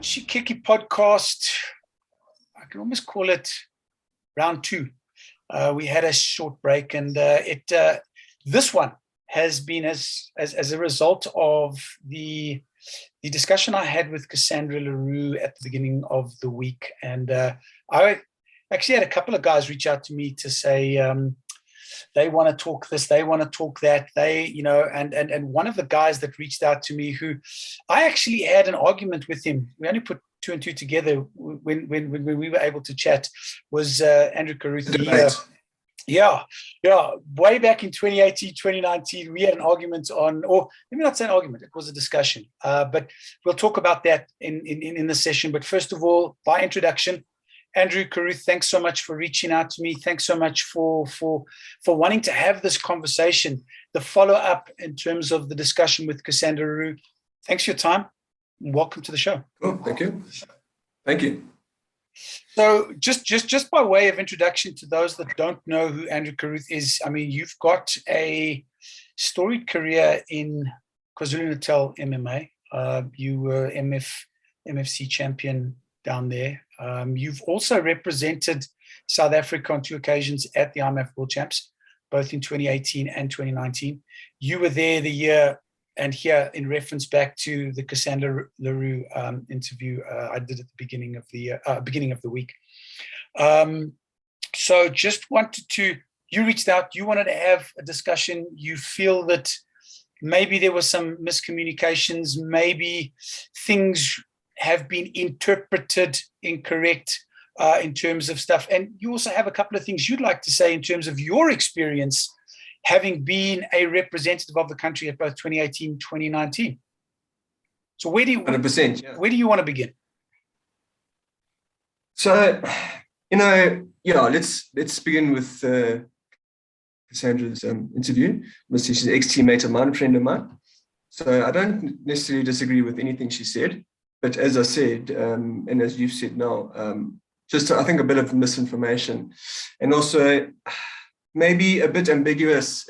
Shikiki podcast, I can almost call it round two. We had a short break, and this one has been as a result of the discussion I had with Cassandra Le Roux at the beginning of the week. And I actually had a couple of guys reach out to me to say they want to talk this, they want to talk that, and one of the guys that reached out to me, who I actually had an argument with him. We only put two and two together when we were able to chat, was Andrew Caruth. Way back in 2018, 2019, we had an argument on, or let me not say an argument, it was a discussion. But we'll talk about that in the session. But first of all, by introduction, Andrew Caruth, thanks so much for reaching out to me. Thanks so much for wanting to have this conversation, the follow-up in terms of the discussion with Cassandra Le Roux. Thanks for your time. Welcome to the show. Cool, thank you. Thank you. So just by way of introduction to those that don't know who Andrew Caruth is, I mean, you've got a storied career in KwaZulu-Natal MMA. You were MFC champion down there. You've also represented South Africa on two occasions at the IMF World Champs, both in 2018 and 2019. You were there the year, and here in reference back to the Cassandra Le Roux interview I did at the beginning of the week. So just wanted to, you reached out, you wanted to have a discussion. You feel that maybe there were some miscommunications, maybe things have been interpreted incorrect in terms of stuff. And you also have a couple of things you'd like to say in terms of your experience having been a representative of the country at both 2018 2019. So where do you 100%, yeah. Where do you want to begin? So, let's begin with Cassandra's interview. She's an ex-teammate of mine, a friend of mine. So I don't necessarily disagree with anything she said. But as I said, and as you've said now, just I think a bit of misinformation, and also maybe a bit ambiguous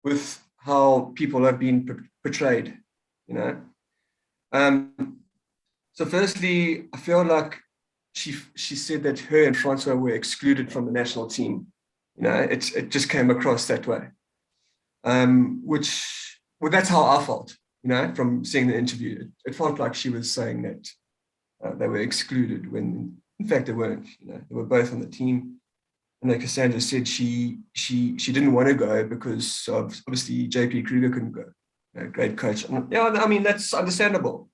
with how people have been portrayed, So firstly, I feel like she said that her and Francois were excluded from the national team. It just came across that way, that's how I felt. From seeing the interview, it felt like she was saying that they were excluded when, in fact, they weren't. They were both on the team. And like Cassandra said, she didn't want to go because obviously JP Kruger couldn't go. Great coach. Yeah, I mean, that's understandable.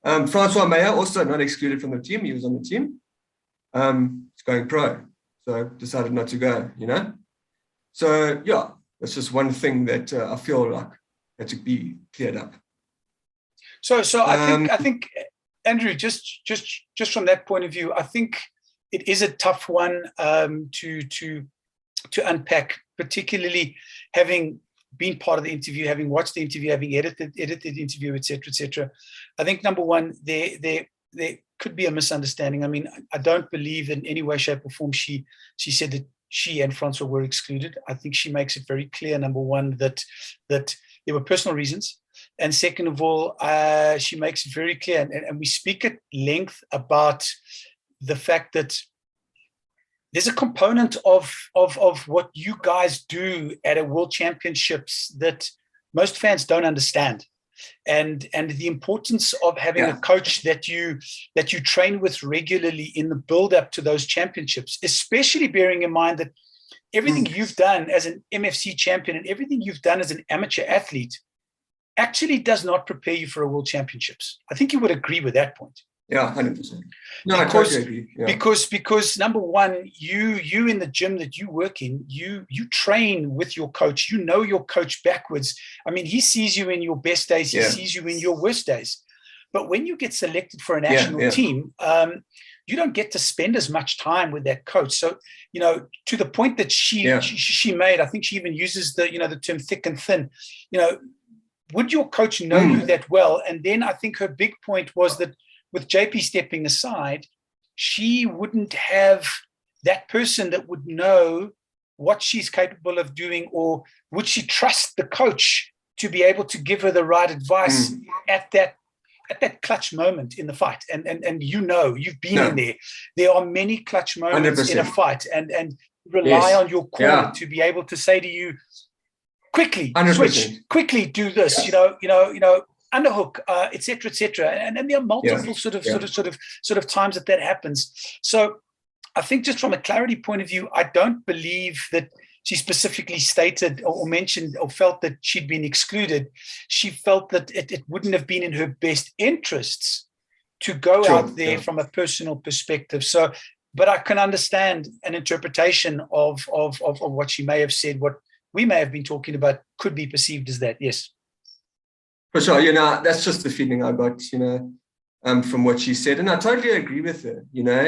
Francois Meyer also not excluded from the team. He was on the team. He's going pro, so decided not to go. So yeah, that's just one thing that I feel like had to be cleared up. So I think Andrew, just from that point of view, I think it is a tough one to unpack, particularly having been part of the interview, having watched the interview, having edited the interview, etc. I think number one, there could be a misunderstanding. I mean, I don't believe in any way, shape, or form she said that she and Francois were excluded. I think she makes it very clear, number one, that there were personal reasons. And second of all, she makes it very clear, and we speak at length about the fact that there's a component of what you guys do at a World Championships that most fans don't understand. And the importance of having a coach that you train with regularly in the build-up to those championships, especially bearing in mind that everything you've done as an MFC champion and everything you've done as an amateur athlete actually does not prepare you for a World Championships. I think you would agree with that point. Yeah, 100%. No, I totally agree. Yeah. Because number one, you in the gym that you work in, you train with your coach. You know your coach backwards. I mean, he sees you in your best days. He sees you in your worst days. But when you get selected for a national team, you don't get to spend as much time with that coach. So, to the point that she made, I think she even uses the term thick and thin. Would your coach know you that well? And then I think her big point was that with JP stepping aside, she wouldn't have that person that would know what she's capable of doing, or would she trust the coach to be able to give her the right advice at that at that clutch moment in the fight, and you've been in there are many clutch moments 100%. in a fight, and rely on your corner to be able to say to you, quickly 100%. switch, quickly do this, underhook, etc. And then there are multiple sort of times that happens. So I think just from a clarity point of view, I don't believe that she specifically stated or mentioned or felt that she'd been excluded. She felt that it wouldn't have been in her best interests to go out there from a personal perspective. So, but I can understand an interpretation of what she may have said, what we may have been talking about could be perceived as that. Yes. For sure. That's just the feeling I got, from what she said. And I totally agree with her.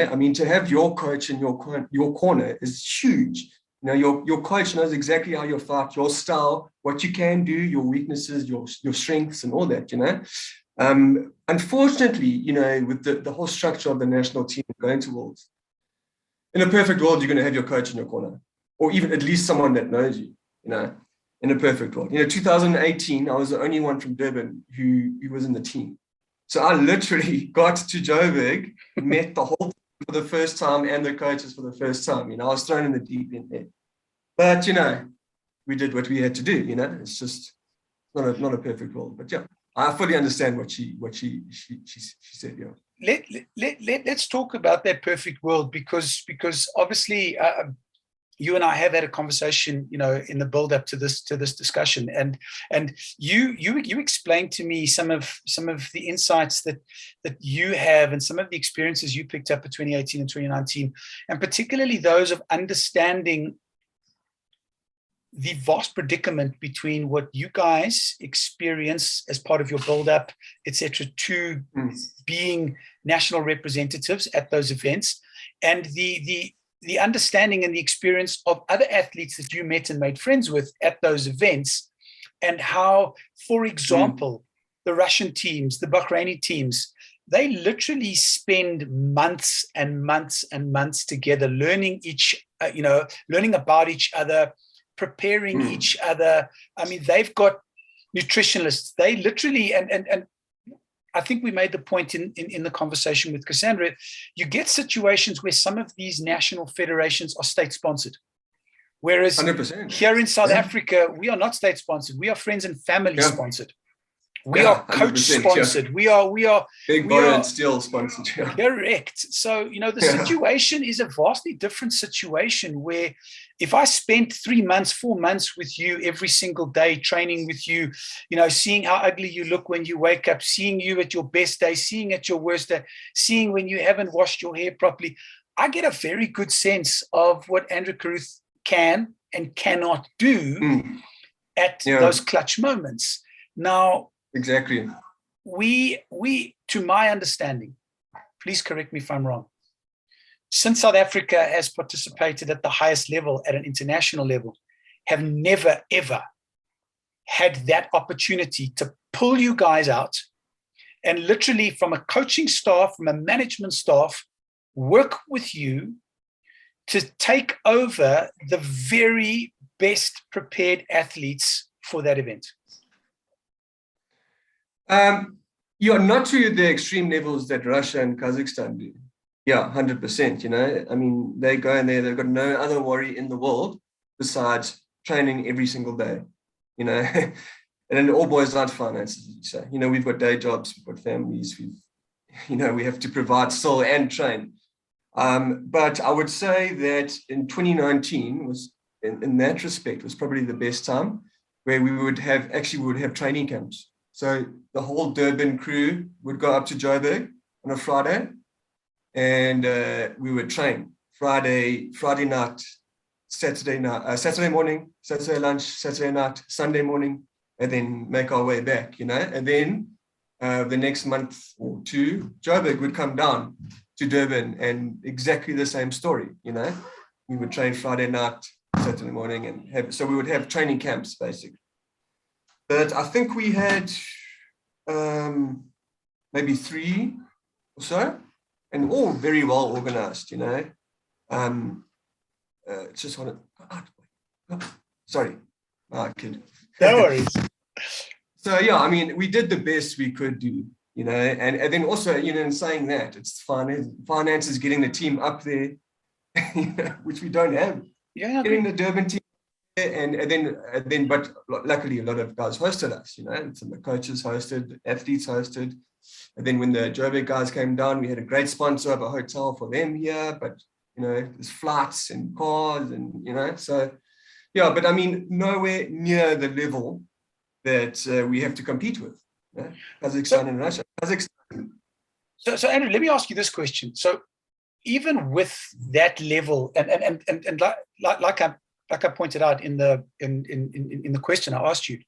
I mean, to have your coach in your corner is huge. Your coach knows exactly how you fight, your style, what you can do, your weaknesses, your strengths, and all that. Unfortunately, with the whole structure of the national team going to Worlds, in a perfect world, you're going to have your coach in your corner, or even at least someone that knows you. In a perfect world. 2018, I was the only one from Durban who was in the team. So I literally got to Joburg, met the whole team for the first time and the coaches for the first time. I was thrown in the deep end there. But, we did what we had to do, It's just not a perfect world. But I fully understand what she said, Let's talk about that perfect world because obviously you and I have had a conversation, in the build up to this discussion, and you explained to me some of the insights that you have and some of the experiences you picked up in 2018 and 2019, and particularly those of understanding the vast predicament between what you guys experience as part of your build up, etc., to being national representatives at those events, and the understanding and the experience of other athletes that you met and made friends with at those events, and how, for example, the Russian teams, the Bahraini teams, they literally spend months and months and months together learning learning about each other, preparing each other. I mean, they've got nutritionists. They literally, and I think we made the point in the conversation with Cassandra, you get situations where some of these national federations are state-sponsored. Whereas 100%. Here in South Africa, we are not state-sponsored. We are friends and family sponsored. We are coach-sponsored. We are Big Borrow and Steele sponsored. Correct. So, the situation is a vastly different situation where if I spent 3 months, 4 months with you every single day, training with you, seeing how ugly you look when you wake up, seeing you at your best day, seeing at your worst day, seeing when you haven't washed your hair properly, I get a very good sense of what Andrew Caruth can and cannot do at those clutch moments. Now, exactly. We, to my understanding, please correct me if I'm wrong, since South Africa has participated at the highest level, at an international level, have never, ever had that opportunity to pull you guys out and literally from a coaching staff, from a management staff, work with you to take over the very best prepared athletes for that event. You're not to the extreme levels that Russia and Kazakhstan do. 100%. I mean, they go in there, they've got no other worry in the world besides training every single day, and then it all boils down to finances. So, we've got day jobs, we've got families, we have to provide still and train. But I would say that in 2019 was, in that respect, was probably the best time where we would have training camps. So the whole Durban crew would go up to Joburg on a Friday, and we would train Friday night, Saturday morning, Saturday lunch, Saturday night, Sunday morning, and then make our way back, And then the next month or two, Joburg would come down to Durban, and exactly the same story, We would train Friday night, Saturday morning, and so we would have training camps basically. But I think we had maybe 3 or so, and all very well organized, just want to, sorry, kid. No worries. So, I mean, we did the best we could do, you know, and then also, you know, in saying that, it's finances getting the team up there, you know, which we don't have. Yeah, getting the Durban team and then, but luckily a lot of guys hosted us, you know, and some of the coaches hosted, athletes hosted. And then when the Joburg guys came down, we had a great sponsor of a hotel for them here, but, you know, there's flights and cars and, you know, so, yeah, but I mean, nowhere near the level that we have to compete with. You know? Kazakhstan and Russia. So Andrew, let me ask you this question. So even with that level, and like I pointed out in the question I asked you,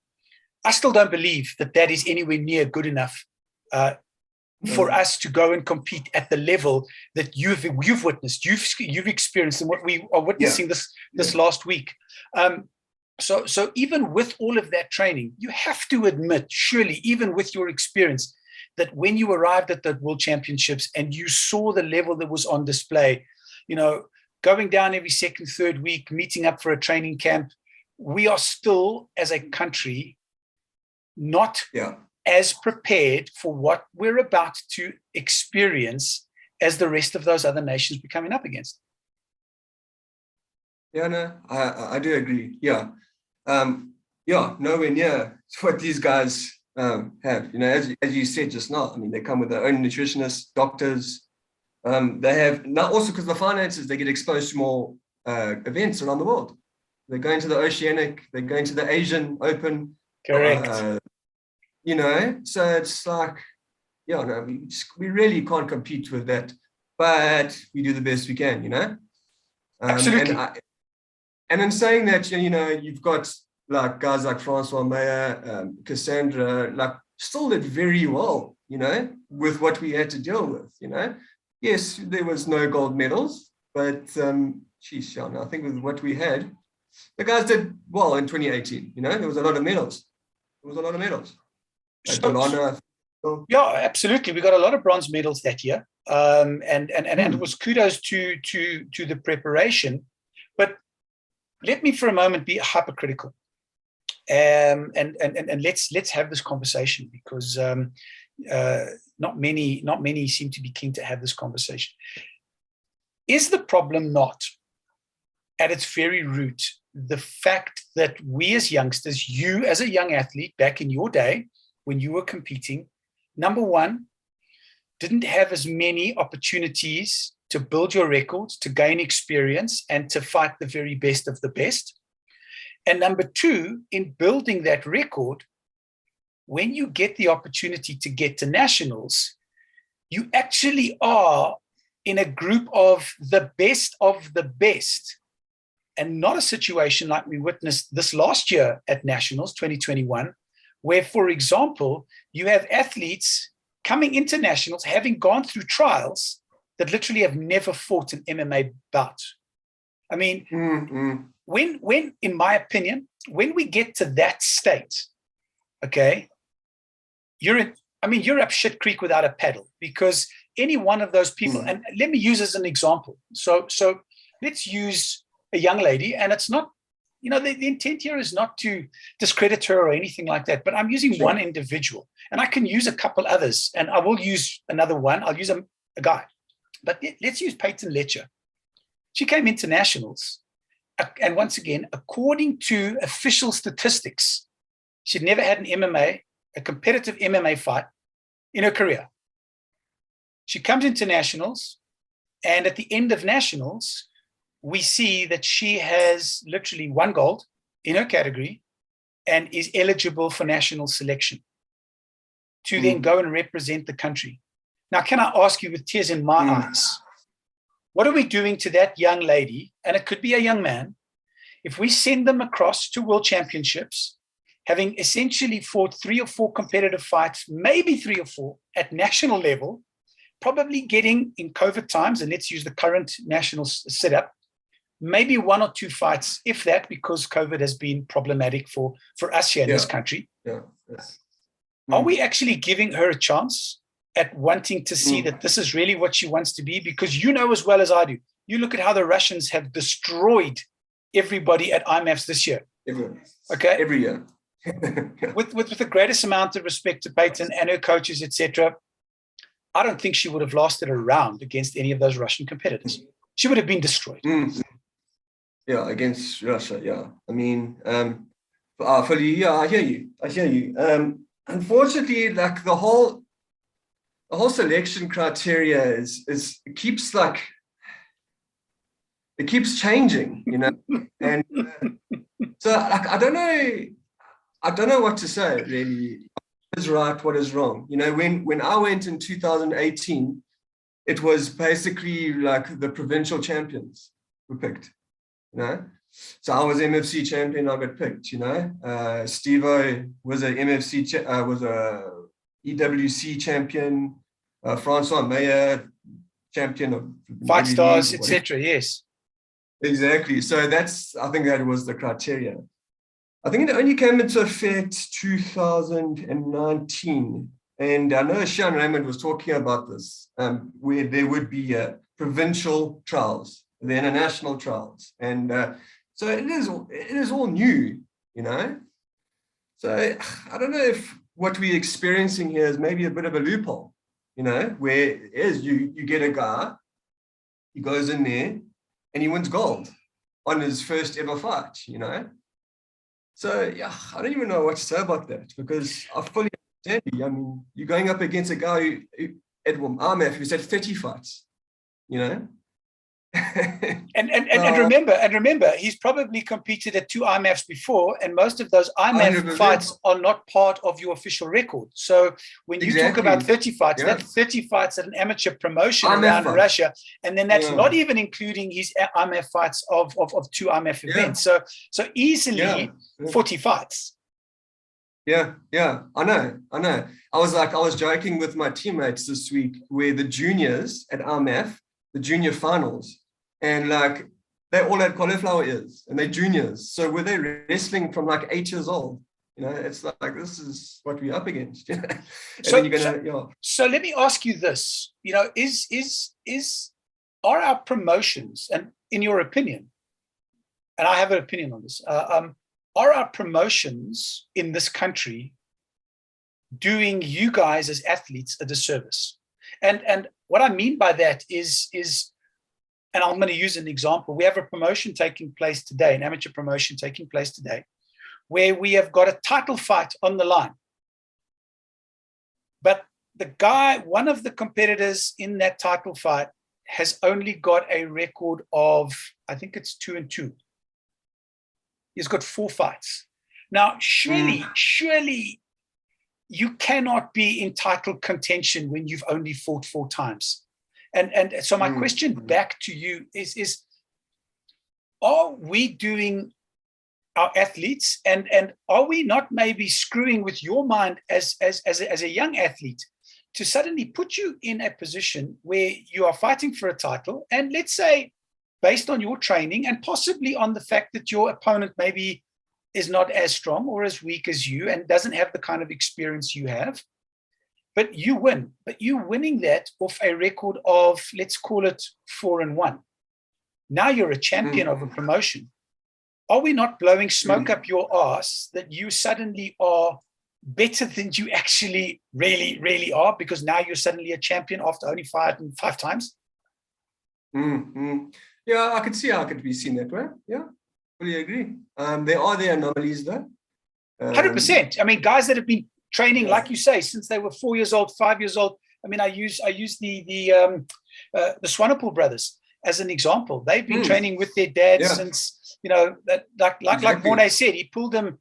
I still don't believe that is anywhere near good enough for us to go and compete at the level that you've witnessed, you've experienced, and what we are witnessing this last week. So even with all of that training, you have to admit, surely, even with your experience, that when you arrived at the World Championships and you saw the level that was on display, you know, going down every second, third week, meeting up for a training camp, we are still, as a country, not as prepared for what we're about to experience as the rest of those other nations we're coming up against. Yeah, no, I do agree. Yeah. Nowhere near what these guys have. You know, as you said just now, I mean, they come with their own nutritionists, doctors. They have, now also because of the finances, they get exposed to more events around the world. They're going to the Oceanic, they're going to the Asian Open. Correct. You know, so it's like, yeah, no, we really can't compete with that, but we do the best we can, you know? Absolutely. And in saying that, you know, you've got like guys like Francois Meyer, Cassandra, like still did very well, you know, with what we had to deal with, you know. Yes, there was no gold medals, but geez, Sean, I think with what we had, the guys did well in 2018, you know, there was a lot of medals. Yeah, absolutely. We got a lot of bronze medals that year. And it was kudos to the preparation. But let me for a moment be hypercritical. And let's have this conversation, because not many seem to be keen to have this conversation. Is the problem not, at its very root, the fact that we as youngsters, you as a young athlete back in your day when you were competing, number one, didn't have as many opportunities to build your records, to gain experience, and to fight the very best of the best? And number two, in building that record, when you get the opportunity to get to nationals, you actually are in a group of the best, and not a situation like we witnessed this last year at nationals 2021, where, for example, you have athletes coming into nationals having gone through trials that literally have never fought an MMA bout. I mean, when, in my opinion, when we get to that state, okay, you're up shit creek without a paddle, because any one of those people, and let me use as an example. So let's use a young lady, and it's not, you know, the intent here is not to discredit her or anything like that, but I'm using one individual, and I can use a couple others, and I will use another one. I'll use a guy, but let's use Peyton Letcher. She came into nationals, and once again, according to official statistics, she'd never had a competitive MMA fight in her career. She comes into nationals, and at the end of nationals, we see that she has literally one gold in her category and is eligible for national selection to then go and represent the country. Now, can I ask you, with tears in my eyes, what are we doing to that young lady, and it could be a young man, if we send them across to World Championships, having essentially fought 3 or 4 competitive fights, maybe 3 or 4 at national level, probably getting, in COVID times, and let's use the current national setup, maybe 1 or 2 fights, if that, because COVID has been problematic for us here in this country. Are we actually giving her a chance at wanting to see that this is really what she wants to be? Because you know as well as I do, you look at how the Russians have destroyed everybody at IMAFs this year. Every year. with the greatest amount of respect to Peyton and her coaches, etc., I don't think she would have lasted a round against any of those Russian competitors. She would have been destroyed. Yeah, against Russia. Yeah, I mean, fully. Yeah, I hear you. Unfortunately, like the whole selection criteria is it keeps changing, you know, and so like I don't know what to say really. What is right, what is wrong? You know, when I went in 2018, it was basically like the provincial champions were picked, you know. So I was MFC champion, I got picked, you know. Steve-O was a was a EWC champion, Francois Meyer, champion of Fight Stars, etc. Yes. Exactly. So I think that was the criteria. I think it only came into effect 2019. And I know Sean Raymond was talking about this, where there would be provincial trials, the international trials. And so it is all new, you know. So I don't know if what we're experiencing here is maybe a bit of a loophole, you know, where it is you get a guy, he goes in there and he wins gold on his first ever fight, you know. So yeah, I don't even know what to say about that, because I fully understand you. I mean, you're going up against a guy who at IMF who's had 30 fights, you know. and remember, he's probably competed at 2 IMFs before, and most of those IMF 100%. Fights are not part of your official record. So when you talk about 30 fights, that's 30 fights at an amateur promotion around Russia, and then that's not even including his IMF fights of 2 IMF events. So easily 40 fights. Yeah, I know. I was joking with my teammates this week, where the juniors at IMF, the junior finals, and like they all had cauliflower ears and they're juniors. So were they wrestling from like 8 years old? You know, it's like this is what we're up against. You know? So let me ask you this. You know, are our promotions, and in your opinion, and I have an opinion on this, are our promotions in this country doing you guys as athletes a disservice? And what I mean by that is, and I'm going to use an example. We have a promotion taking place today, an amateur promotion taking place today, where we have got a title fight on the line. But one of the competitors in that title fight has only got a record of, I think it's 2-2. He's got 4 fights. Now, surely you cannot be in title contention when you've only fought 4 times. And so my question back to you is are we doing our athletes, and are we not maybe screwing with your mind as a young athlete to suddenly put you in a position where you are fighting for a title, and let's say based on your training and possibly on the fact that your opponent maybe is not as strong or as weak as you and doesn't have the kind of experience you have, but you win. But you winning that off a record of, let's call it 4-1. Now you're a champion of a promotion. Are we not blowing smoke up your ass that you suddenly are better than you actually really, really are, because now you're suddenly a champion after only fighting 5 times? Yeah, I could see how it could be seen that way. Yeah, fully agree. There are the anomalies though. 100%. I mean, guys that have been training, like you say, since they were 4 years old, 5 years old. I mean, I use the Swanapool Brothers as an example. They've been training with their dad since, you know, that like Mornay said, he pulled them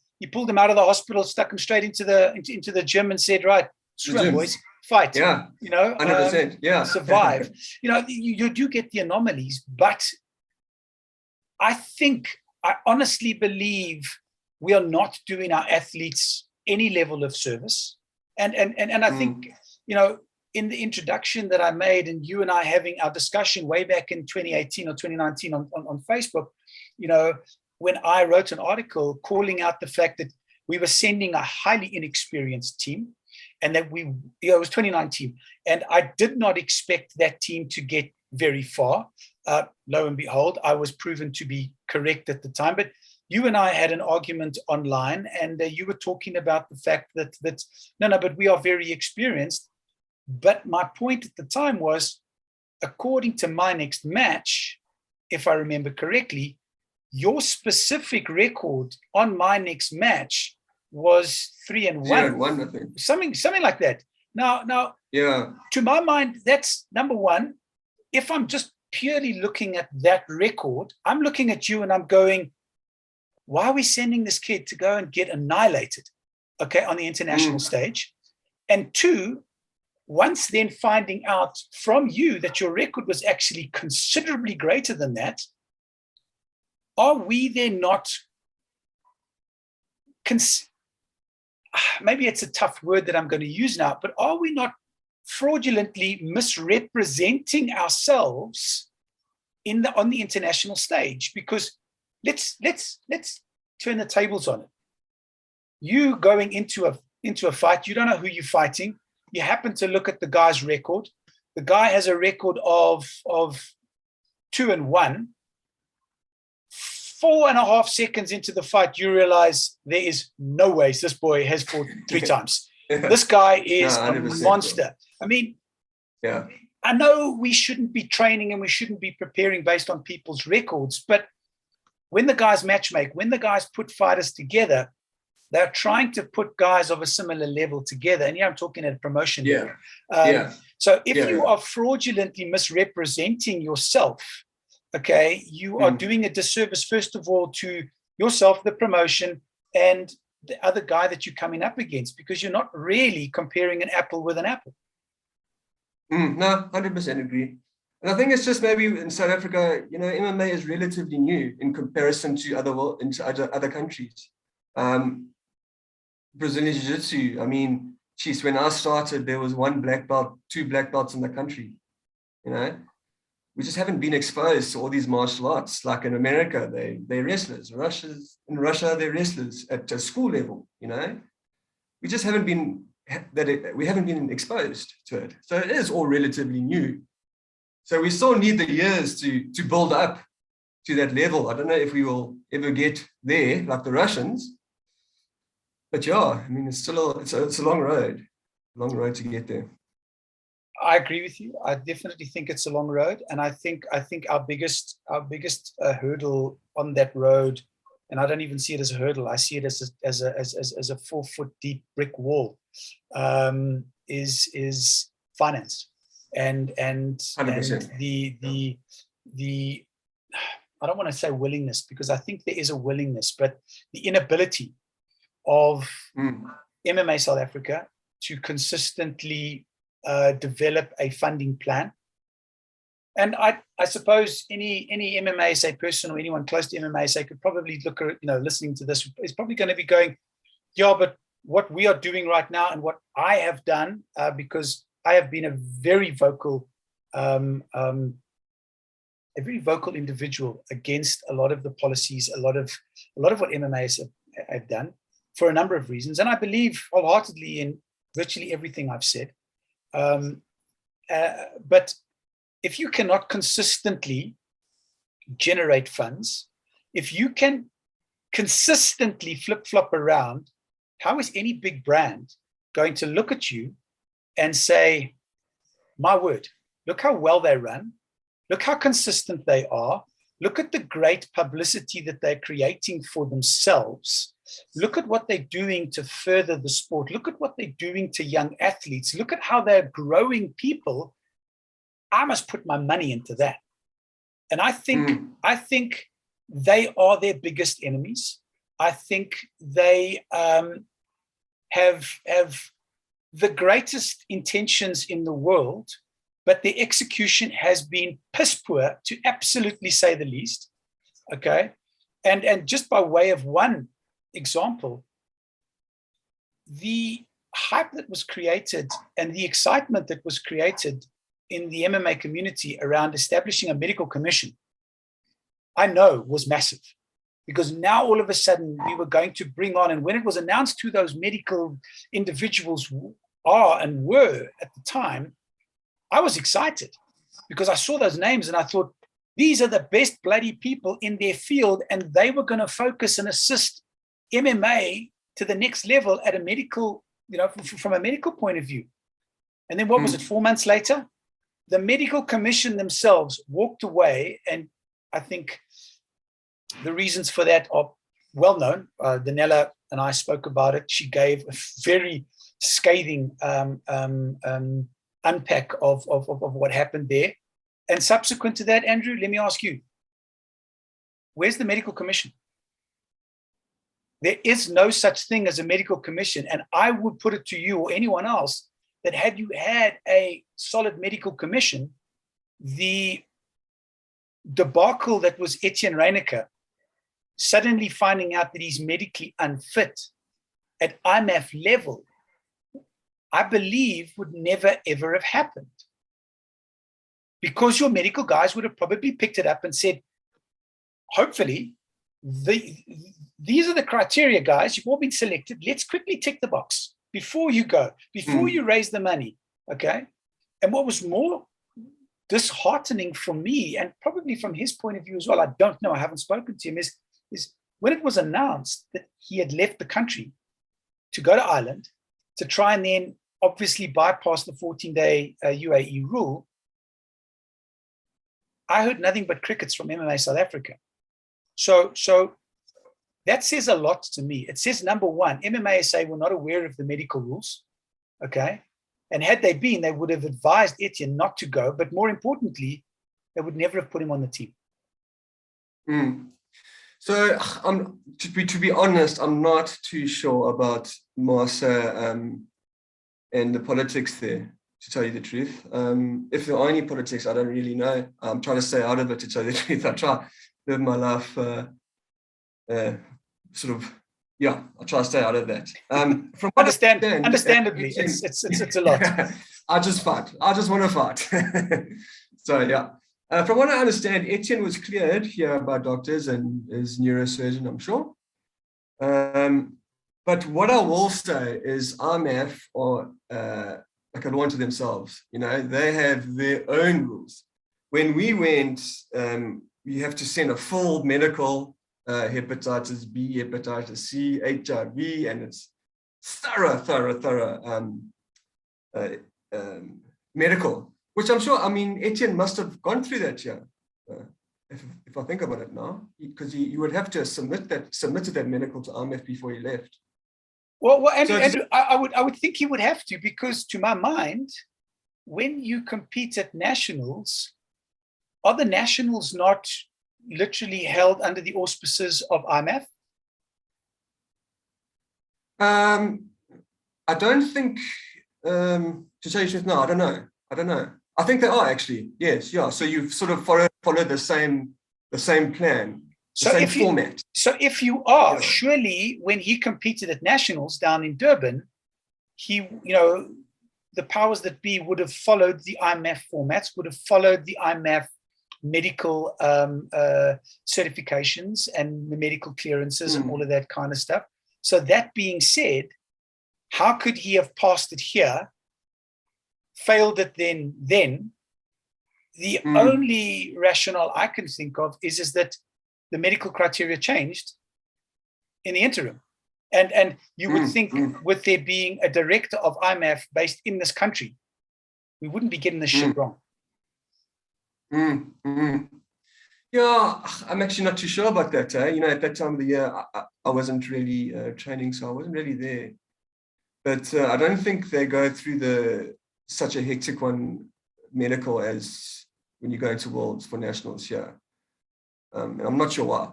out of the hospital, stuck them straight into the gym and said, right, swim, boys, fight. Yeah, you know, 100%. Survive. You know, you do get the anomalies, but I honestly believe we are not doing our athletes any level of service. And I think, you know, in the introduction that I made, and you and I having our discussion way back in 2018 or 2019 on Facebook, you know, when I wrote an article calling out the fact that we were sending a highly inexperienced team, and that it was 2019, and I did not expect that team to get very far. Lo and behold, I was proven to be correct at the time. But you and I had an argument online, and you were talking about the fact that no, but we are very experienced. But my point at the time was, according to my next match, if I remember correctly, your specific record on my next match was 3-1. 0-1, I think. Something like that. Now, yeah. To my mind, that's number one. If I'm just purely looking at that record, I'm looking at you and I'm going, why are we sending this kid to go and get annihilated, okay, on the international stage? And two, once then finding out from you that your record was actually considerably greater than that, are we then not, maybe it's a tough word that I'm going to use now, but are we not fraudulently misrepresenting ourselves on the international stage? Because let's turn the tables on it. You going into a fight, you don't know who you're fighting. You happen to look at the guy's record. The guy has a record of 2-1. 4.5 seconds into the fight, you realize there is no way this boy has fought 3 times. This guy is a monster. I mean, yeah. I know we shouldn't be training and we shouldn't be preparing based on people's records, but when the guys matchmake, when the guys put fighters together, they're trying to put guys of a similar level together. And I'm talking at a promotion level. So if you are fraudulently misrepresenting yourself, okay, you are doing a disservice, first of all, to yourself, the promotion, and the other guy that you're coming up against, because you're not really comparing an apple with an apple. No, 100% agree. And I think it's just maybe in South Africa, MMA is relatively new in comparison to other countries. Brazilian Jiu-Jitsu, I mean, geez, when I started, there was 1 black belt, 2 black belts in the country. We just haven't been exposed to all these martial arts. Like in America, they're wrestlers. In Russia, they're wrestlers at a school level. We just haven't been exposed to it. So it is all relatively new. So we still need the years to build up to that level. I don't know if we will ever get there like the Russians. But yeah, I mean, it's still it's a long road to get there. I agree with you. I definitely think it's a long road, and I think our biggest hurdle on that road, and I don't even see it as a hurdle. I see it as a 4-foot deep brick wall, is finance, and 100%. the I don't want to say willingness, because I think there is a willingness, but the inability of MMA South Africa to consistently develop a funding plan. And I suppose any MMA SA person or anyone close to MMA SA could probably look at, listening to this, is probably going to be going, yeah, but what we are doing right now and what I have done, because I have been a very vocal individual against a lot of the policies, a lot of what MMA have done, for a number of reasons. And I believe wholeheartedly in virtually everything I've said. But if you cannot consistently generate funds, if you can consistently flip-flop around, how is any big brand going to look at you and say, my word, look how well they run, look how consistent they are, look at the great publicity that they're creating for themselves, look at what they're doing to further the sport, look at what they're doing to young athletes, look at how they're growing people. I must put my money into that. And I think they are their biggest enemies. I think they have the greatest intentions in the world, but the execution has been piss poor, to absolutely say the least. Okay. And just by way of one example, the hype that was created and the excitement that was created in the MMA community around establishing a medical commission, I know was massive, because now all of a sudden we were going to bring on, and when it was announced who those medical individuals are and were at the time, I was excited because I saw those names and I thought, These are the best bloody people in their field, and they were going to focus and assist MMA to the next level at a medical, from a medical point of view. And then what was it, 4 months later? The medical commission themselves walked away, and I think the reasons for that are well known. Danella and I spoke about it. She gave a very scathing unpack of what happened there. And subsequent to that, Andrew, let me ask you, where's the medical commission? There is no such thing as a medical commission. And I would put it to you or anyone else that had you had a solid medical commission, the debacle that was Etienne Reinecker suddenly finding out that he's medically unfit at IMAF level, I believe would never, ever have happened. Because your medical guys would have probably picked it up and said, hopefully, these are the criteria, guys. You've all been selected. Let's quickly tick the box before you go, before you raise the money, okay? And what was more disheartening for me, and probably from his point of view as well, I don't know, I haven't spoken to him, is when it was announced that he had left the country to go to Ireland to try and then obviously bypass the 14-day UAE rule, I heard nothing but crickets from MMA South Africa. So that says a lot to me. It says, number one, MMA SA were not aware of the medical rules, okay? And had they been, they would have advised Etienne not to go, but more importantly, they would never have put him on the team. So to be honest, I'm not too sure about Marsa and the politics there, to tell you the truth. If there are any politics, I don't really know. I'm trying to stay out of it, to tell you the truth. I try to live my life I try to stay out of that. From understandably, it's a lot. I just fight. I just want to fight. So yeah. From what I understand, Etienne was cleared here by doctors and his neurosurgeon, I'm sure. But what I will say is IMF are like a law unto themselves. They have their own rules. When we went, you have to send a full medical, hepatitis B, hepatitis C, HIV, and it's thorough medical. Which I'm sure, Etienne must have gone through that, yeah. If I think about it now, because you would have to submitted that medical to IMF before he left. Well, Andrew, I would think he would have to, because to my mind, when you compete at nationals, are the nationals not literally held under the auspices of IMF? I don't think, to tell you the truth, no, I don't know. I think they are actually, yes, yeah. So you've sort of followed the same plan, the same format. So if you are, surely when he competed at nationals down in Durban, he, the powers that be would have followed the IMF formats, would have followed the IMF medical certifications and the medical clearances and all of that kind of stuff. So that being said, how could he have passed it here, failed it then? The only rationale I can think of is that the medical criteria changed in the interim. And you would think with there being a director of IMF based in this country, we wouldn't be getting this shit wrong. Yeah, I'm actually not too sure about that. At that time of the year, I wasn't really training, so I wasn't really there. But I don't think they go through such a hectic one medical as when you go into Worlds for nationals here. I'm not sure why.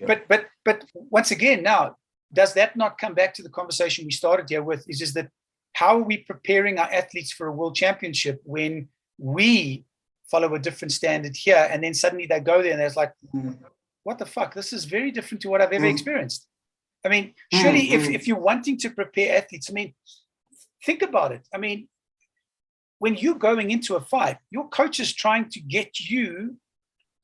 Yeah. But once again, now, does that not come back to the conversation we started here with? Is that how are we preparing our athletes for a world championship when we follow a different standard here, and then suddenly they go there and there's like, what the fuck? This is very different to what I've ever experienced. Surely if you're wanting to prepare athletes, think about it. When you're going into a fight, your coach is trying to get you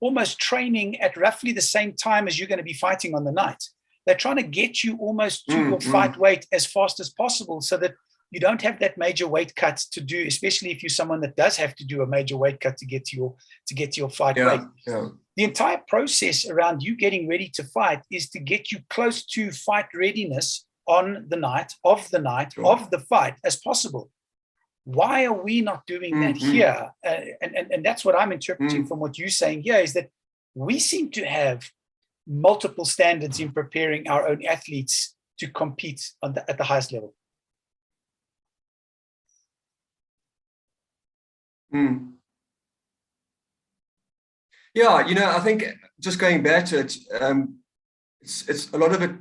almost training at roughly the same time as you're going to be fighting on the night. They're trying to get you almost to your fight weight as fast as possible so that you don't have that major weight cut to do, especially if you're someone that does have to do a major weight cut to get to your fight weight. Yeah. The entire process around you getting ready to fight is to get you close to fight readiness on the night of the fight as possible. Why are we not doing that here? And that's what I'm interpreting from what you're saying here, is that we seem to have multiple standards in preparing our own athletes to compete at the highest level. Yeah, I think just going back to it, it's a lot of it.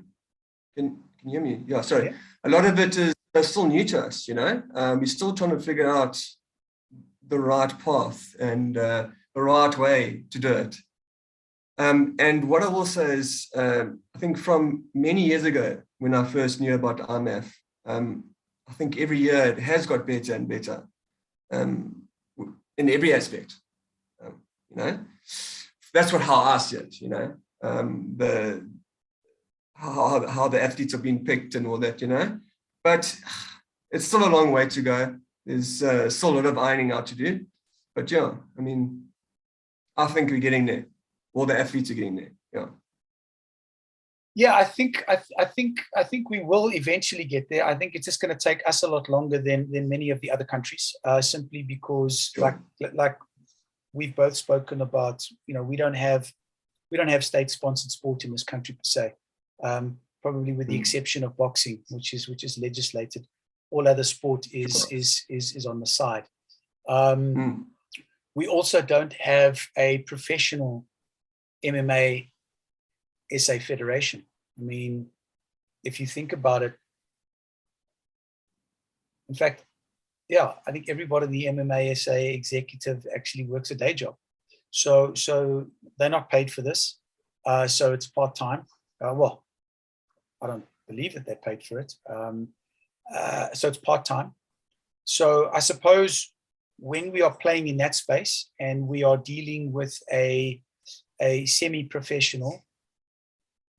Can you hear me? Yeah, sorry. Yeah. A lot of it is still new to us. We're still trying to figure out the right path and the right way to do it. And what I will say is, I think from many years ago, when I first knew about IMAF, I think every year it has got better and better in every aspect. That's how I see it. How the athletes are being picked and all that. But it's still a long way to go. There's still a lot of ironing out to do. But yeah, I mean, I think we're getting there. All the athletes are getting there. Yeah. Yeah, I think we will eventually get there. I think it's just going to take us a lot longer than many of the other countries, simply because, sure, like we've both spoken about, we don't have state-sponsored sport in this country per se. Probably with the exception of boxing, which is legislated. All other sport is on the side. We also don't have a professional MMA SA Federation. I mean, if you think about it, in fact, yeah, I think everybody in the MMA SA executive actually works a day job. So they're not paid for this. So it's part-time. Well, I don't believe that they're paid for it. So it's part-time. So I suppose when we are playing in that space and we are dealing with a semi-professional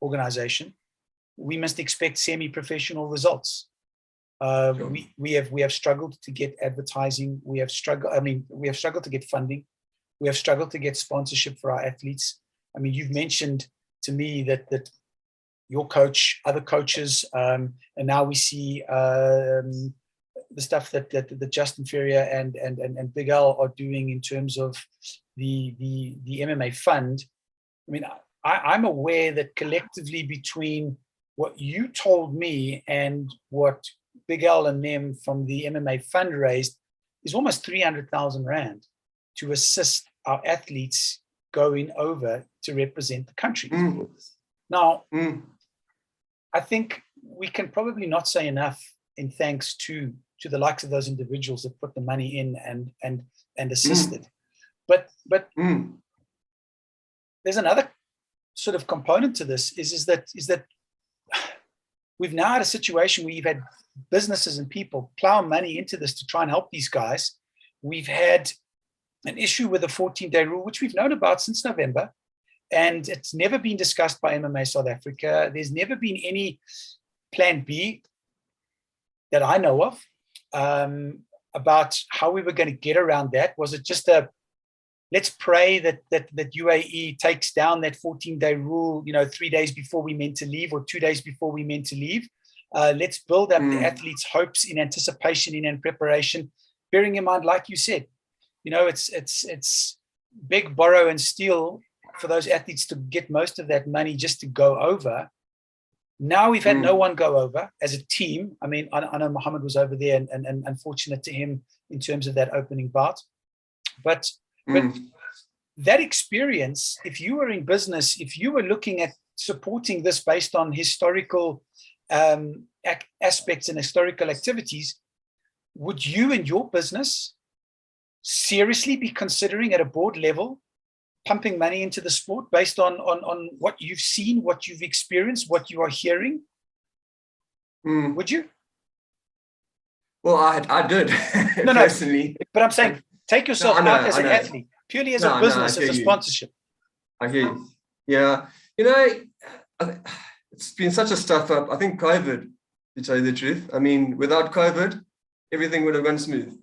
organization, we must expect semi-professional results. Sure. We have struggled to get advertising. We have struggled to get funding. We have struggled to get sponsorship for our athletes. I mean, you've mentioned to me that your coach, other coaches, and now we see the stuff that Justin Ferrier and Big Al are doing in terms of the MMA fund. I mean, I'm aware that collectively between what you told me and what Big Al and them from the MMA fund raised is almost 300,000 Rand to assist our athletes going over to represent the country. Now, I think we can probably not say enough in thanks to the likes of those individuals that put the money in and assisted. But there's another sort of component to this is that we've now had a situation where you've had businesses and people plow money into this to try and help these guys. We've had an issue with the 14-day rule, which we've known about since November, and it's never been discussed by MMA South Africa. There's never been any plan B that I know of about how we were going to get around that. Was it just let's pray that UAE takes down that 14-day rule, 3 days before we meant to leave or 2 days before we meant to leave? Let's build up the athletes' hopes in anticipation, in preparation, bearing in mind, like you said, it's big borrow and steal for those athletes to get most of that money just to go over. Now we've had no one go over as a team. I mean, I know Muhammad was over there and unfortunate to him in terms of that opening bout. But that experience, if you were in business, if you were looking at supporting this based on historical aspects and historical activities, would you and your business seriously be considering at a board level pumping money into the sport based on what you've seen, what you've experienced, what you are hearing? Would you? Well, I did personally. But I'm saying, take yourself out as an athlete, purely as a business, as a sponsorship. I hear you. Yeah. It's been such a stuff up. I think COVID, to tell you the truth. I mean, without COVID, everything would have gone smooth.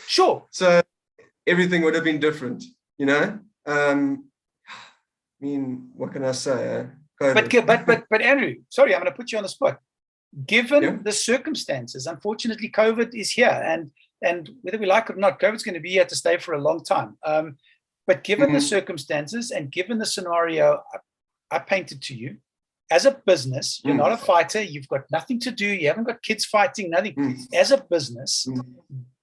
Sure. So everything would have been different, you know. I mean, what can I say? But Andrew, sorry, I'm going to put you on the spot. Given the circumstances, unfortunately, COVID is here, and whether we like it or not, COVID's going to be here to stay for a long time. But given the circumstances and given the scenario I painted to you, as a business, you're not a fighter, you've got nothing to do, you haven't got kids fighting, nothing. As a business,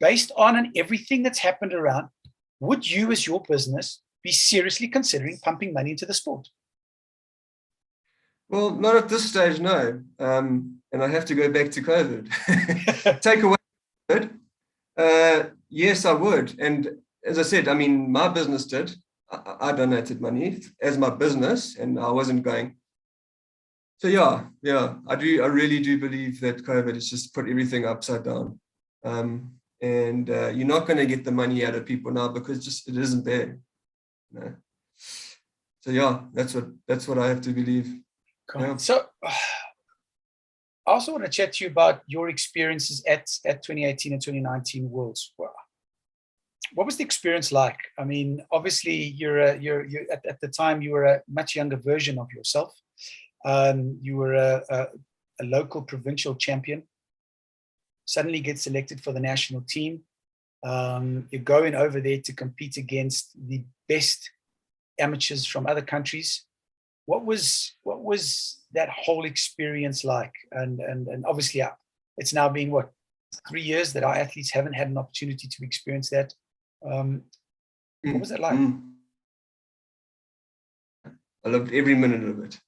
based on everything that's happened around, would you as your business be seriously considering pumping money into the sport? Well, not at this stage, no. And I have to go back to COVID. Take away COVID, yes, I would. And as I said, I mean, my business did. I donated money as my business, and I wasn't going. So yeah, I really do believe that COVID has just put everything upside down. And you're not going to get the money out of people now because just it isn't there. You know? So yeah, that's what I have to believe. Cool. Yeah. So I also want to chat to you about your experiences at 2018 and 2019 Worlds. What was the experience like? I mean, obviously you're at the time you were a much younger version of yourself. You were a local provincial champion, suddenly get selected for the national team. You're going over there to compete against the best amateurs from other countries. What was that whole experience like? And obviously it's now been 3 years that our athletes haven't had an opportunity to experience that. What was that like? I loved every minute of it.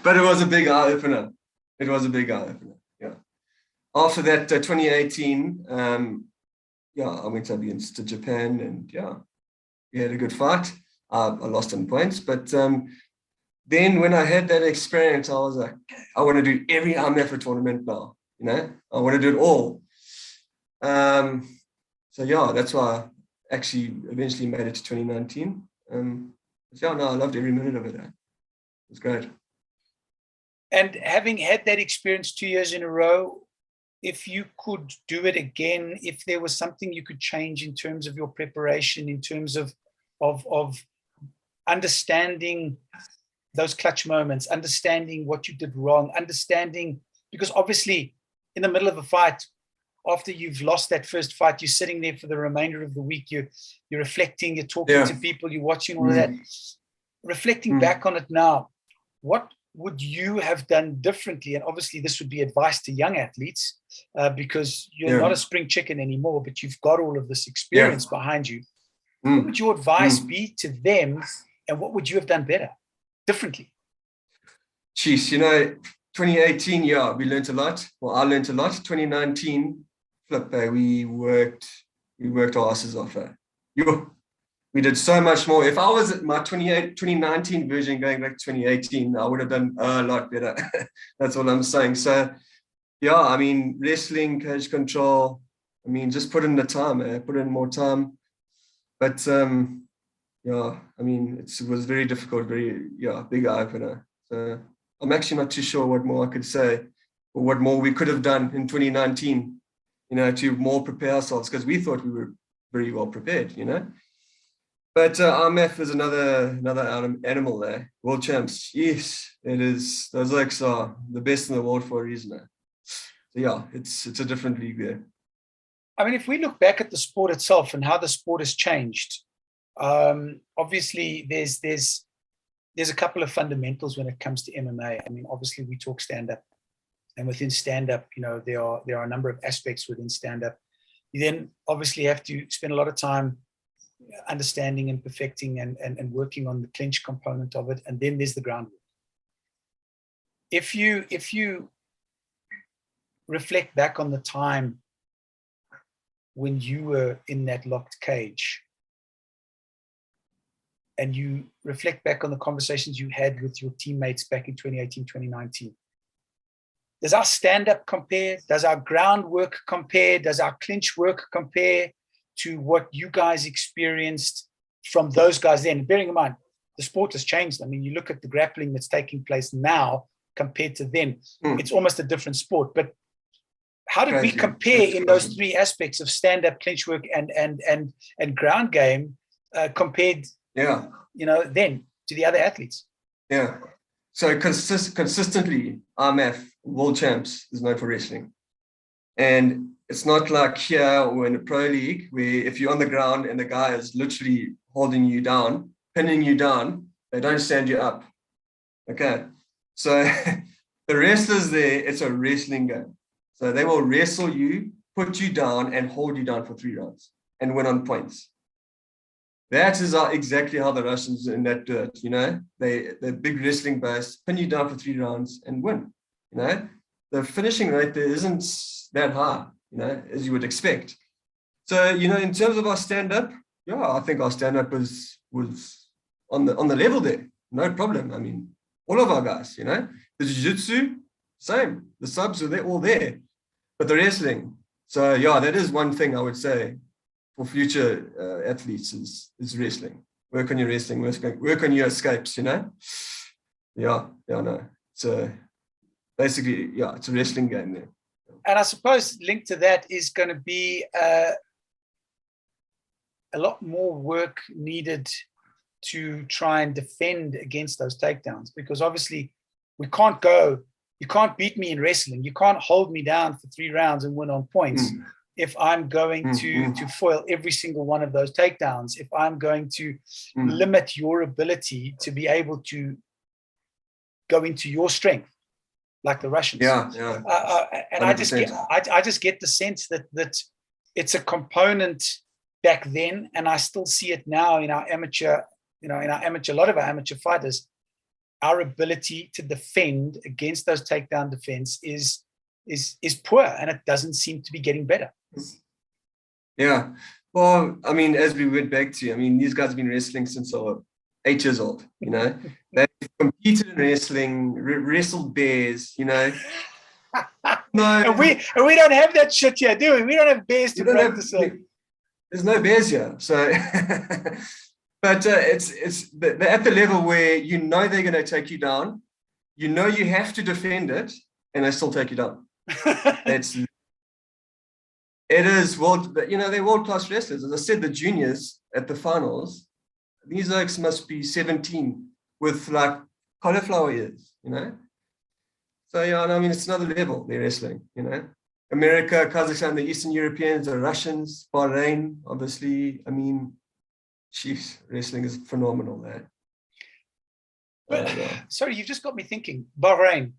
But it was a big eye-opener. Yeah. After that 2018, I went up against Japan, and we had a good fight. I lost in points, but then when I had that experience, I was like, I want to do every IMF tournament now. You know, I want to do it all. So yeah, that's why I actually eventually made it to 2019. I loved every minute of it. It was great. And having had that experience 2 years in a row, if you could do it again, if there was something you could change in terms of your preparation, in terms of understanding those clutch moments, understanding what you did wrong, understanding, because obviously in the middle of a fight, after you've lost that first fight, you're sitting there for the remainder of the week, you're reflecting, you're talking to people, you're watching all of that. Reflecting back on it now, what would you have done differently? And obviously this would be advice to young athletes because you're not a spring chicken anymore, but you've got all of this experience behind you. What would your advice be to them, and what would you have done better, differently? Jeez, 2018, we learned a lot. Well, I learned a lot. 2019, we worked our asses off. We did so much more. If I was at my 2019 version going back to 2018, I would have done a lot better. That's what I'm saying. So, I mean, wrestling, cage control, I mean, just put in the time, put in more time. But, I mean, it was very difficult, very, big eye-opener. So I'm actually not too sure what more I could say or what more we could have done in 2019, to more prepare ourselves, because we thought we were very well prepared, But RMF is another animal there. World champs, yes, it is. Those legs are the best in the world for a reason. So it's a different league there. I mean, if we look back at the sport itself and how the sport has changed, obviously there's a couple of fundamentals when it comes to MMA. I mean, obviously we talk stand-up, and within stand-up, there are a number of aspects within stand-up. You then obviously have to spend a lot of time understanding and perfecting and working on the clinch component of it, and then there's the groundwork. If you reflect back on the time when you were in that locked cage, and you reflect back on the conversations you had with your teammates back in 2018, 2019, does our stand-up compare? Does our groundwork compare? Does our clinch work compare to what you guys experienced from those guys then? Bearing in mind, the sport has changed. I mean, you look at the grappling that's taking place now compared to then, it's almost a different sport. But how did we compare in those three aspects of stand-up, clinch work, and ground game compared, then to the other athletes? Yeah. So consistently, IMF world champs is known for wrestling. And it's not like here or in a pro league where if you're on the ground and the guy is literally holding you down, pinning you down, they don't stand you up. Okay. So the wrestlers there, it's a wrestling game. So they will wrestle you, put you down, and hold you down for 3 rounds and win on points. That is exactly how the Russians in that dirt, they're big wrestling base, pin you down for 3 rounds and win. The finishing rate there isn't that high, as you would expect. So, in terms of our stand-up, I think our stand-up was on the level there, no problem. I mean, all of our guys, the jiu-jitsu, same. The subs are all there, but the wrestling. So, that is one thing I would say for future athletes is wrestling. Work on your wrestling, work on your escapes, no. So basically, it's a wrestling game there. And I suppose linked to that is going to be a lot more work needed to try and defend against those takedowns, because obviously you can't beat me in wrestling. You can't hold me down for 3 rounds and win on points. If I'm going to foil every single one of those takedowns, if I'm going to limit your ability to be able to go into your strength, like the Russians. And I just get the sense that it's a component back then, and I still see it now in our amateur, a lot of our amateur fighters. Our ability to defend against those takedown defense is poor, and it doesn't seem to be getting better. Yeah. Well, I mean, as we went back to, these guys have been wrestling since they were 8 years old, They've competed in wrestling, wrestled bears, No. And we don't have that shit here, do we? We don't have bears to practice on. There's no bears here. So, but they're at the level where they're going to take you down. You have to defend it, and they still take you down. It is they're world-class wrestlers. As I said, the juniors at the finals, these oaks must be 17 with like cauliflower ears, So it's another level they're wrestling, America, Kazakhstan, the Eastern Europeans, the Russians, Bahrain, obviously. Wrestling is phenomenal there. But sorry, you've just got me thinking. Bahrain.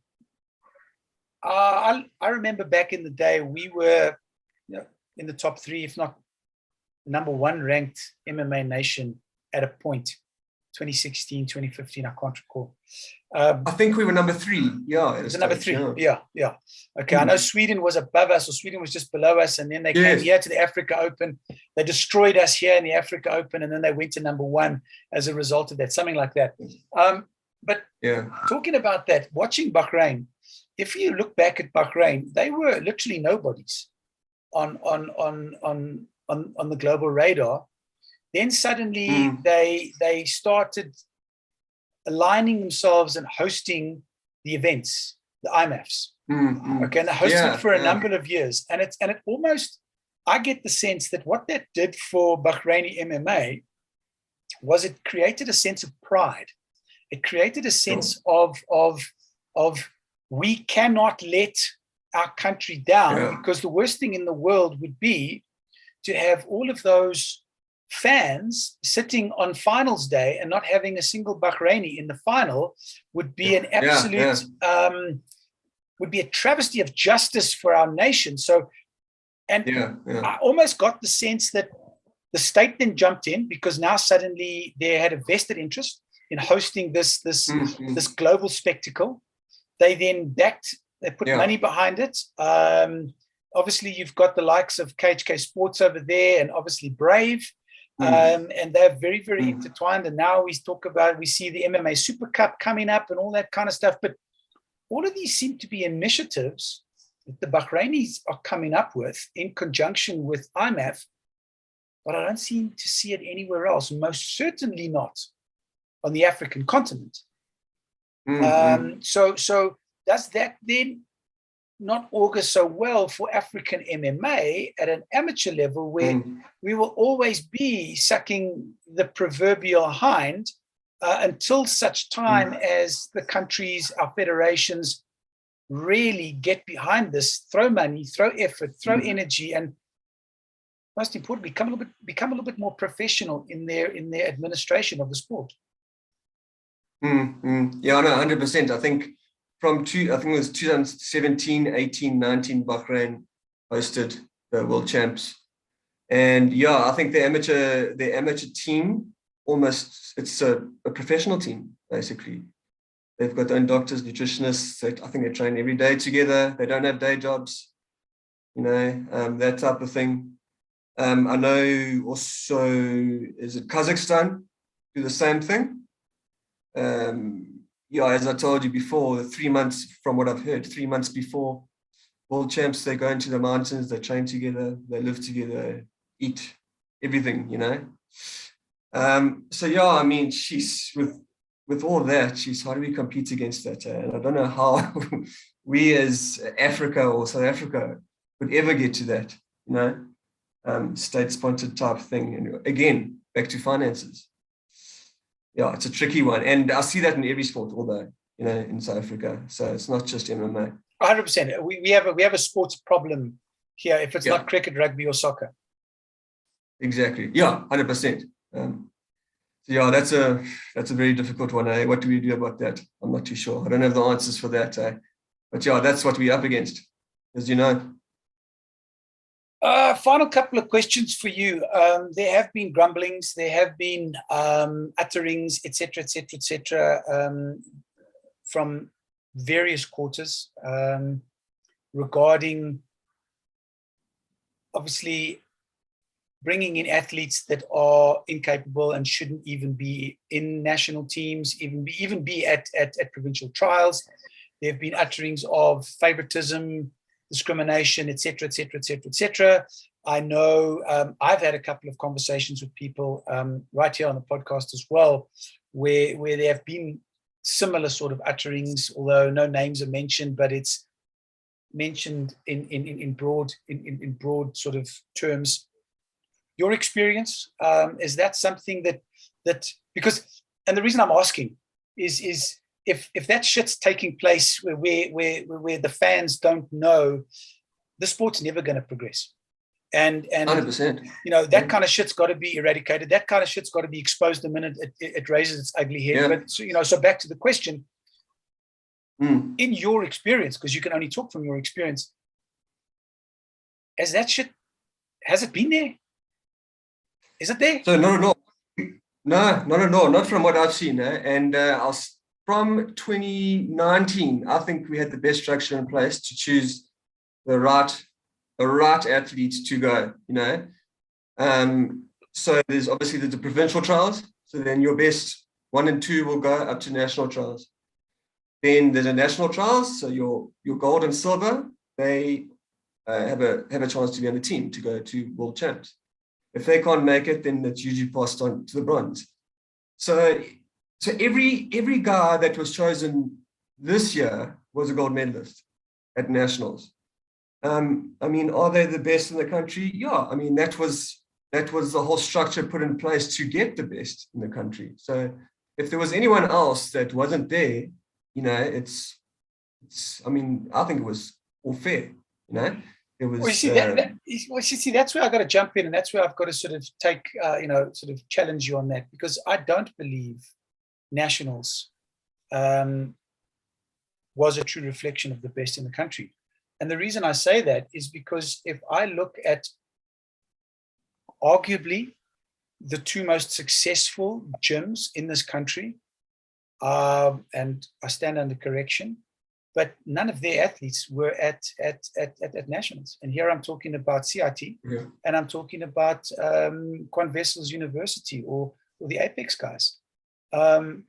I remember back in the day we were in the top 3, if not number 1 ranked MMA nation at a point, 2016, 2015, I can't recall. I think we were number 3. Yeah. Was it number 3? Yeah. Okay. I know Sweden was above us, or Sweden was just below us, and then they came here to the Africa Open. They destroyed us here in the Africa Open, and then they went to number 1 as a result of that, something like that. But talking about that, watching Bahrain, if you look back at Bahrain, they were literally nobodies on the global radar. Then suddenly they started aligning themselves and hosting the events, the IMAFs. Okay, and they hosted for a number of years, and it almost, I get the sense that what that did for Bahraini MMA was it created a sense of pride. It created a sense of we cannot let our country down, because the worst thing in the world would be to have all of those fans sitting on finals day and not having a single Bahraini in the final would be an absolute would be a travesty of justice for our nation. So, I almost got the sense that the state then jumped in, because now suddenly they had a vested interest in hosting this global spectacle. They then they put money behind it. Obviously, you've got the likes of KHK Sports over there, and obviously Brave. And they're very, very intertwined. And now we see the MMA Super Cup coming up and all that kind of stuff. But all of these seem to be initiatives that the Bahrainis are coming up with in conjunction with IMAF, but I don't seem to see it anywhere else, most certainly not on the African continent. So does that then not augur so well for African MMA at an amateur level, where we will always be sucking the proverbial hind until such time as the countries, our federations, really get behind this, throw money, throw effort, throw energy, and most importantly, become a little bit more professional in their administration of the sport. Yeah, no, 100%. I think it was 2017, 18, 19, Bahrain hosted the world champs. And yeah, I think the amateur team, almost, it's a professional team, basically. They've got their own doctors, nutritionists. I think they train every day together. They don't have day jobs, that type of thing. I know also, is it Kazakhstan do the same thing? As I told you before, the 3 months, from what I've heard, 3 months before world champs, they go into the mountains, they train together, they live together, eat everything, So yeah, I mean, she's with all that, how do we compete against that? And I don't know how we as Africa or South Africa would ever get to that, state-sponsored type thing. And again, back to finances. Yeah, it's a tricky one. And I see that in every sport, although, in South Africa. So it's not just MMA. 100%. We have a sports problem here if it's not cricket, rugby, or soccer. Exactly. Yeah, 100%. Yeah, that's a very difficult one. What do we do about that? I'm not too sure. I don't have the answers for that. But yeah, that's what we're up against, as you know. Final couple of questions for you. There have been grumblings, there have been utterings, etc., from various quarters regarding, obviously, bringing in athletes that are incapable and shouldn't even be in national teams, even be at provincial trials. There have been utterings of favoritism, discrimination, etc. I know I've had a couple of conversations with people right here on the podcast as well, where there have been similar sort of utterings, although no names are mentioned, but it's mentioned in broad sort of terms. Your experience, is that something that because, and the reason I'm asking is if that shit's taking place where the fans don't know, the sport's never going to progress. And 100%. That kind of shit's got to be eradicated. That kind of shit's got to be exposed the minute it raises its ugly head. Yeah. But so back to the question, in your experience, because you can only talk from your experience, has it been there? Is it there? So not at all. No, not at all. Not from what I've seen. And from 2019, I think we had the best structure in place to choose the right athlete to go. So there's obviously the provincial trials. So then your best 1 and 2 will go up to national trials. Then there's a national trials. So your gold and silver, they have a chance to be on the team to go to world champs. If they can't make it, then it's usually passed on to the bronze. So every guy that was chosen this year was a gold medalist at nationals. I mean, are they the best in the country? Yeah. I mean, that was the whole structure put in place to get the best in the country. So if there was anyone else that wasn't there, it's I mean, I think it was all fair, It was, that's where I got to jump in, and that's where I've got to sort of take, sort of challenge you on that, because I don't believe nationals was a true reflection of the best in the country. And the reason I say that is because if I look at arguably the 2 most successful gyms in this country, and I stand under correction, but none of their athletes were at nationals. And here I'm talking about CIT, and I'm talking about Quan Wessels University or the Apex guys. The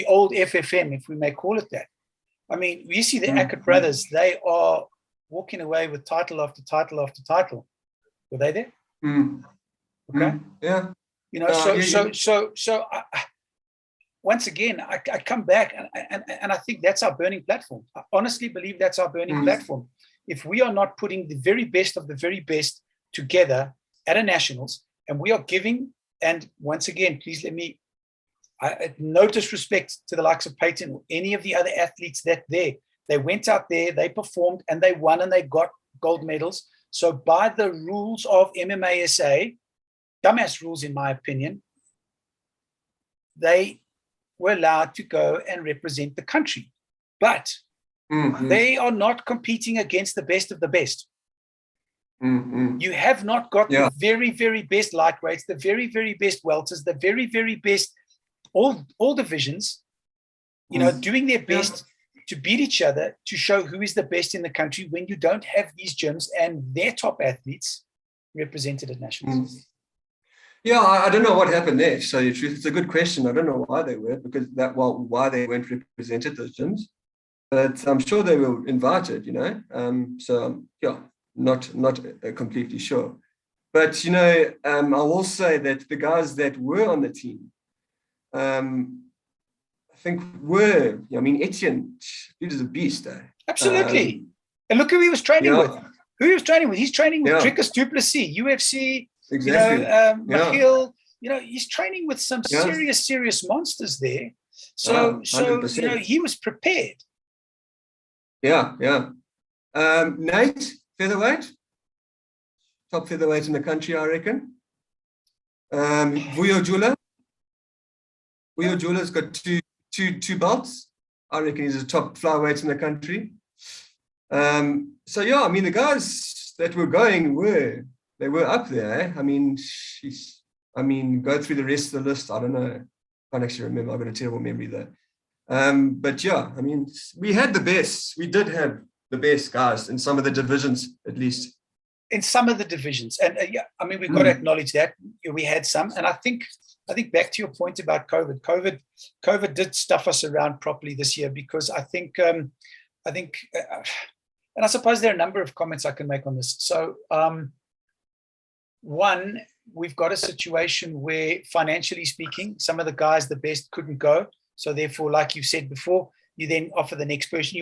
old FFM, if we may call it that. I mean, you see the Ackett brothers, they are walking away with title after title after title. Were they there? Okay. Yeah. once again, I come back and I think that's our burning platform. I honestly believe that's our burning platform. If we are not putting the very best of the very best together at a nationals, and we are giving, and once again, please let me, no disrespect to the likes of Peyton or any of the other athletes that they went out there, they performed, and they won, and they got gold medals. So by the rules of MMA SA, dumbass rules in my opinion, they were allowed to go and represent the country. But they are not competing against the best of the best. You have not got the very, very best lightweights, the very, very best welters, the very, very best, all divisions, doing their best to beat each other, to show who is the best in the country when you don't have these gyms and their top athletes represented at nationals. Yeah, I don't know what happened there. So the truth, it's a good question. I don't know why they were, because why they weren't represented, those gyms, but I'm sure they were invited, So not completely sure. But I will say that the guys that were on the team, I think Etienne, dude is a beast, eh? Absolutely. And look who he was training with. Who he was training with. He's training with Dricus du Plessis, UFC. Exactly. Michiel, he's training with some serious monsters there. So he was prepared. Yeah. Nate, featherweight, top featherweight in the country, I reckon. Vuyo Jula's got two belts. I reckon he's a top flyweight in the country. The guys that were going they were up there. Eh? Go through the rest of the list. I don't know. I can't actually remember. I've got a terrible memory there. We had the best. We did have the best guys in some of the divisions, at least. In some of the divisions. And we've got to acknowledge that we had some. And I think back to your point about COVID. COVID did stuff us around properly this year, because I think, and I suppose there are a number of comments I can make on this. So, one, we've got a situation where, financially speaking, some of the guys, the best, couldn't go. So therefore, like you said before, you then offer the next person,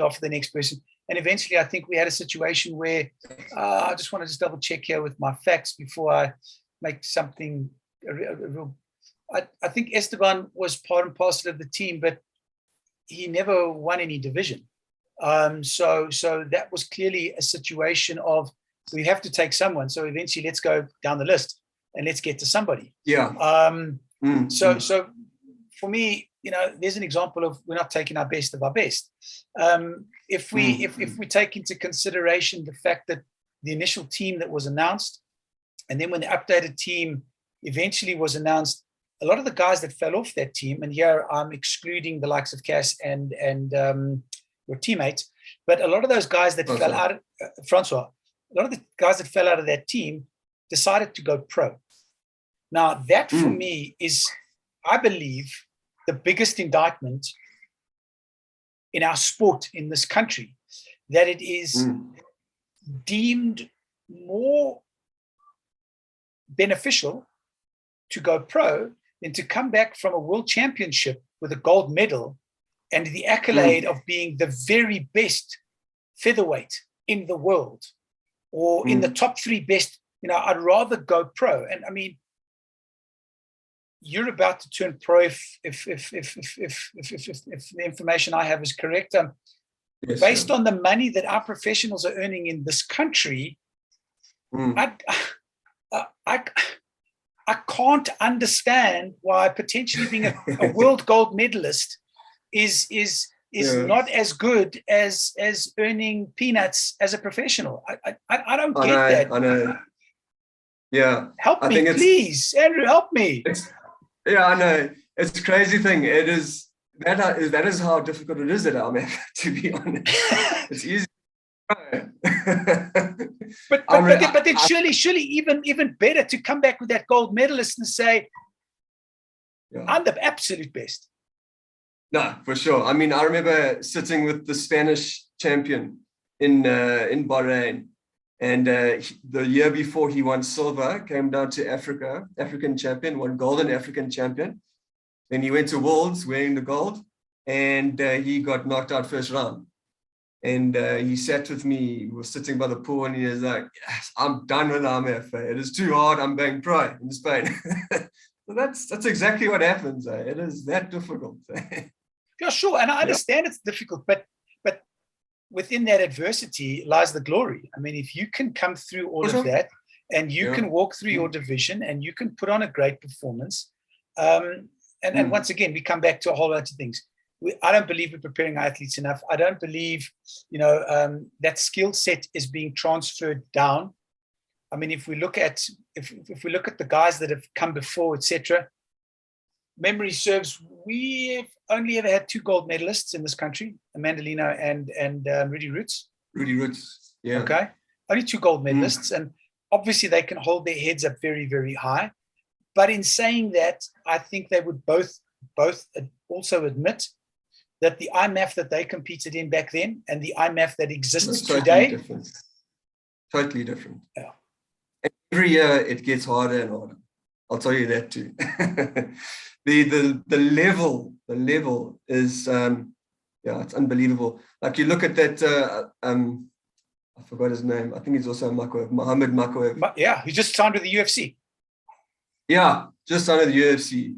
and eventually I think we had a situation where, I just want to double check here with my facts before I make something real. I think Esteban was part and parcel of the team, but he never won any division. So that was clearly a situation of, we have to take someone. So eventually, let's go down the list and let's get to somebody. Yeah. So for me, there's an example of, we're not taking our best of our best. If we take into consideration the fact that the initial team that was announced, and then when the updated team eventually was announced, a lot of the guys that fell off that team, and here I'm excluding the likes of Cass and your teammates, but a lot of those guys that fell out, Francois, a lot of the guys that fell out of that team decided to go pro. Now, that for me is, I believe, the biggest indictment in our sport in this country, that it is deemed more beneficial to go pro than to come back from a world championship with a gold medal and the accolade of being the very best featherweight in the world, or in the top 3 best. I'd rather go pro. And you're about to turn pro if the information I have is correct. Based on the money that our professionals are earning in this country, I can't understand why potentially being a world gold medalist is not as good as earning peanuts as a professional. I don't get that. I know. Yeah. Help me, please. Andrew, help me. I know. It's a crazy thing. It is. That is how difficult it is at LMF, to be honest. It's easy. but then surely even better to come back with that gold medalist and say, I'm the absolute best. No, for sure. I remember sitting with the Spanish champion in Bahrain, and the year before he won silver, came down to African champion, won gold and African champion. Then he went to Worlds wearing the gold, and he got knocked out first round. And he sat with me, we were sitting by the pool, and he was like, yes, I'm done with IMF. It is too hard. I'm going pro in Spain. So that's exactly what happens. It is that difficult. Yeah, sure. And I understand it's difficult, but within that adversity lies the glory. I mean, if you can come through all of that, and you can walk through your division, and you can put on a great performance, and once again, we come back to a whole bunch of things. I don't believe we're preparing our athletes enough. I don't believe, that skill set is being transferred down. I mean, if we look at the guys that have come before, etc., memory serves, we have only ever had 2 gold medalists in this country, Amanda Lino and Rudy Roots. Rudy Roots, yeah. Okay, only 2 gold medalists, and obviously they can hold their heads up very, very high. But in saying that, I think they would both also admit that the IMAF that they competed in back then and the IMAF that exists today, totally different. Yeah. And every year it gets harder and harder. I'll tell you that too. the level is it's unbelievable. Like you look at that I forgot his name. I think he's also Mohammed Makoev. Yeah, he just signed with the UFC. Yeah, just signed with the UFC.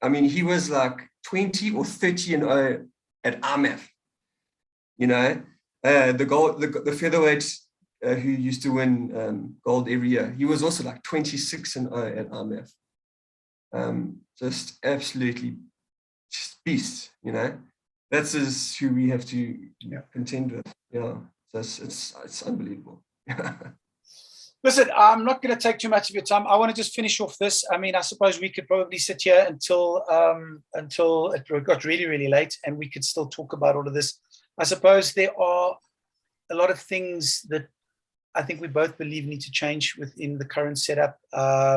I mean, he was like 20 or 30-0 at IMAF. The featherweight who used to win gold every year, he was also like 26-0 at IMAF. Just absolutely beast. That's is who we have to contend with. Yeah, so it's unbelievable. Listen, I'm not going to take too much of your time. I want to just finish off this. I mean, I suppose we could probably sit here until it got really, really late, and we could still talk about all of this. I suppose there are a lot of things that I think we both believe need to change within the current setup,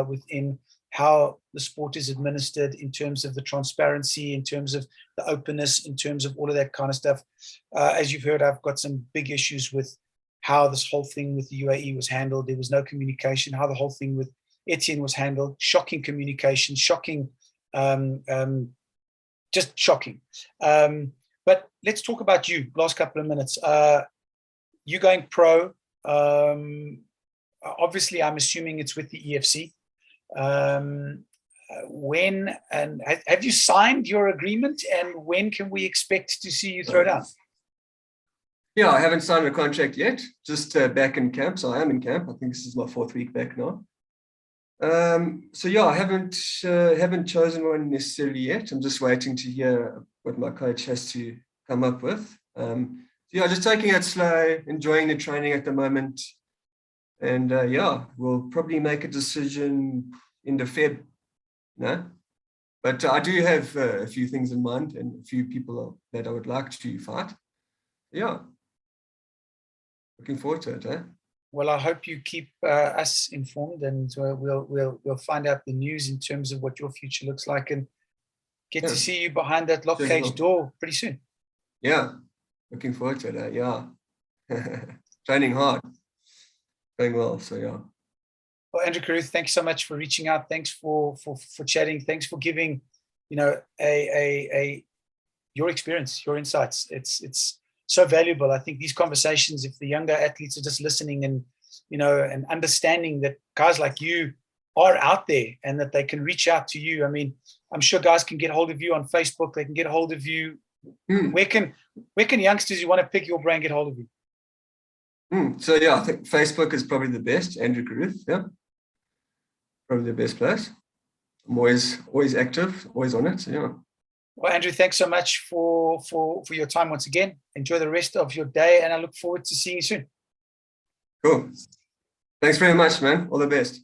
within how the sport is administered, in terms of the transparency, in terms of the openness, in terms of all of that kind of stuff. As you've heard, I've got some big issues with how this whole thing with the UAE was handled. There was no communication. How the whole thing with Etienne was handled, shocking communication, shocking, just shocking. But let's talk about you. Last couple of minutes. You going pro? Obviously, I'm assuming it's with the EFC. When and have you signed your agreement? And when can we expect to see you throw down? Yeah, I haven't signed a contract yet, just back in camp. So I am in camp. I think this is my 4th week back now. So yeah, I haven't chosen one necessarily yet. I'm just waiting to hear what my coach has to come up with. So yeah, just taking it slow, enjoying the training at the moment. And we'll probably make a decision in the Feb, But I do have a few things in mind and a few people that I would like to fight. Yeah. Looking forward to it, Well, I hope you keep us informed, and we'll find out the news in terms of what your future looks like, and get to see you behind that lock cage door pretty soon. Yeah, looking forward to it. Yeah, training hard, going well. So yeah. Well, Andrew Caruth, thanks so much for reaching out. Thanks for chatting. Thanks for giving your experience, your insights. It's so valuable. I think these conversations, if the younger athletes are just listening and and understanding that guys like you are out there and that they can reach out to you. I mean, I'm sure guys can get hold of you on Facebook. They can get hold of you. Where can youngsters who want to pick your brain get hold of you? So yeah, I think Facebook is probably the best. Andrew Caruth, yeah, probably the best place. I'm always active, always on it. So yeah. Well, Andrew, thanks so much for your time once again. Enjoy the rest of your day, and I look forward to seeing you soon. Cool. Thanks very much, man. All the best.